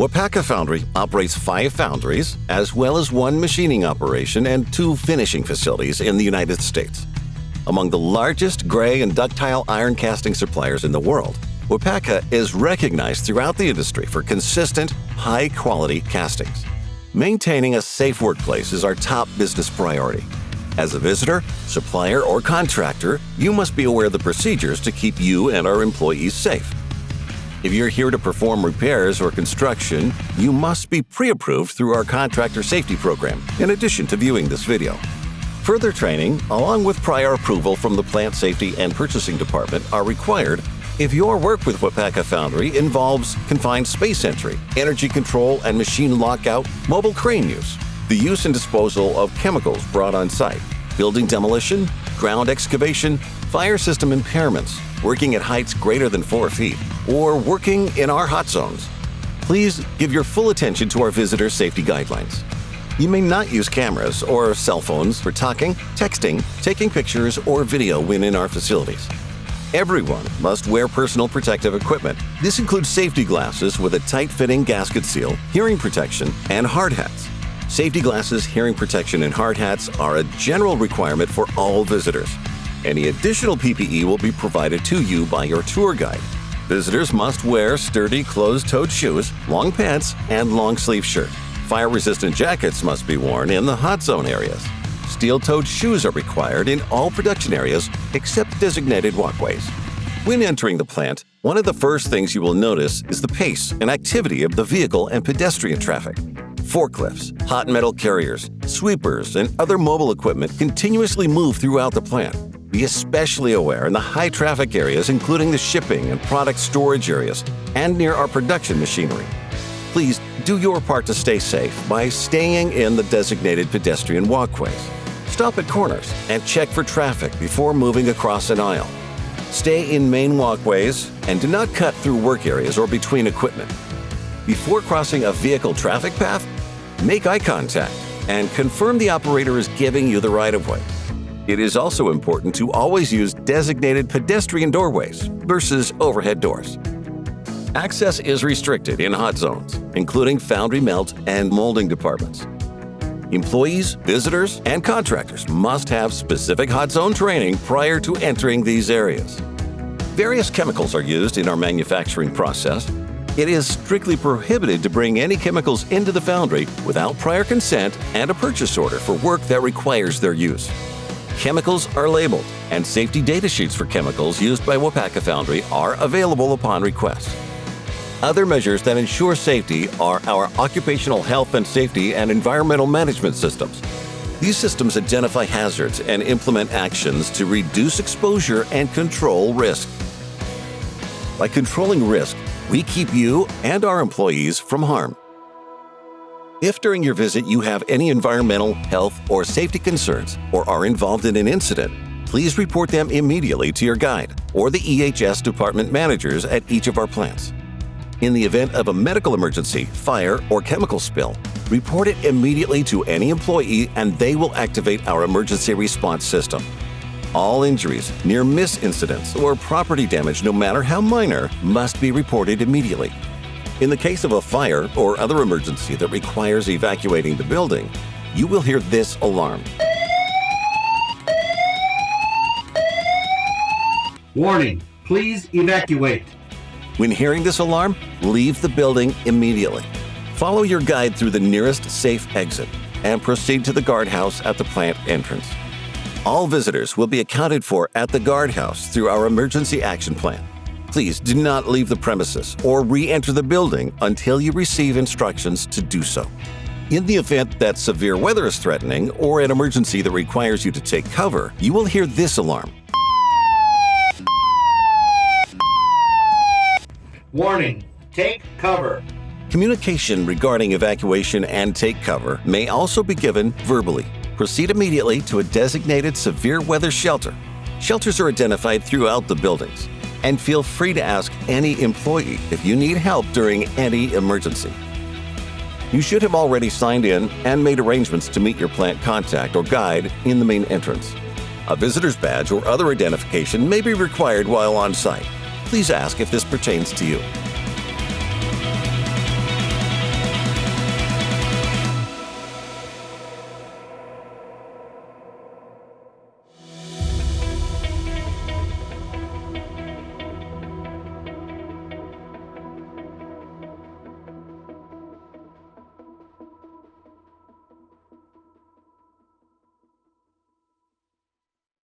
Waupaca Foundry operates 5 foundries, as well as 1 machining operation and 2 finishing facilities in the United States. Among the largest gray and ductile iron casting suppliers in the world, Waupaca is recognized throughout the industry for consistent, high-quality castings. Maintaining a safe workplace is our top business priority. As a visitor, supplier, or contractor, you must be aware of the procedures to keep you and our employees safe. If you're here to perform repairs or construction, you must be pre-approved through our Contractor Safety Program, in addition to viewing this video. Further training, along with prior approval from the Plant Safety and Purchasing Department, are required if your work with Waupaca Foundry involves confined space entry, energy control and machine lockout, mobile crane use, the use and disposal of chemicals brought on site, building demolition, ground excavation, fire system impairments, working at heights greater than 4 feet, or working in our hot zones. Please give your full attention to our visitor safety guidelines. You may not use cameras or cell phones for talking, texting, taking pictures, or video when in our facilities. Everyone must wear personal protective equipment. This includes safety glasses with a tight-fitting gasket seal, hearing protection, and hard hats. Safety glasses, hearing protection, and hard hats are a general requirement for all visitors. Any additional PPE will be provided to you by your tour guide. Visitors must wear sturdy closed-toed shoes, long pants, and long-sleeve shirt. Fire-resistant jackets must be worn in the hot zone areas. Steel-toed shoes are required in all production areas except designated walkways. When entering the plant, one of the first things you will notice is the pace and activity of the vehicle and pedestrian traffic. Forklifts, hot metal carriers, sweepers, and other mobile equipment continuously move throughout the plant. Be especially aware in the high-traffic areas, including the shipping and product storage areas, and near our production machinery. Please do your part to stay safe by staying in the designated pedestrian walkways. Stop at corners and check for traffic before moving across an aisle. Stay in main walkways and do not cut through work areas or between equipment. Before crossing a vehicle traffic path, make eye contact and confirm the operator is giving you the right-of-way. It is also important to always use designated pedestrian doorways versus overhead doors. Access is restricted in hot zones, including foundry melt and molding departments. Employees, visitors, and contractors must have specific hot zone training prior to entering these areas. Various chemicals are used in our manufacturing process. It is strictly prohibited to bring any chemicals into the foundry without prior consent and a purchase order for work that requires their use. Chemicals are labeled, and safety data sheets for chemicals used by Waupaca Foundry are available upon request. Other measures that ensure safety are our occupational health and safety and environmental management systems. These systems identify hazards and implement actions to reduce exposure and control risk. By controlling risk, we keep you and our employees from harm. If during your visit you have any environmental, health, or safety concerns or are involved in an incident, please report them immediately to your guide or the EHS department managers at each of our plants. In the event of a medical emergency, fire, or chemical spill, report it immediately to any employee and they will activate our emergency response system. All injuries, near-miss incidents, or property damage, no matter how minor, must be reported immediately. In the case of a fire or other emergency that requires evacuating the building, you will hear this alarm. Warning, please evacuate. When hearing this alarm, leave the building immediately. Follow your guide through the nearest safe exit and proceed to the guardhouse at the plant entrance. All visitors will be accounted for at the guardhouse through our emergency action plan. Please do not leave the premises or re-enter the building until you receive instructions to do so. In the event that severe weather is threatening or an emergency that requires you to take cover, you will hear this alarm. Warning, take cover. Communication regarding evacuation and take cover may also be given verbally. Proceed immediately to a designated severe weather shelter. Shelters are identified throughout the buildings. And feel free to ask any employee if you need help during any emergency. You should have already signed in and made arrangements to meet your plant contact or guide in the main entrance. A visitor's badge or other identification may be required while on site. Please ask if this pertains to you.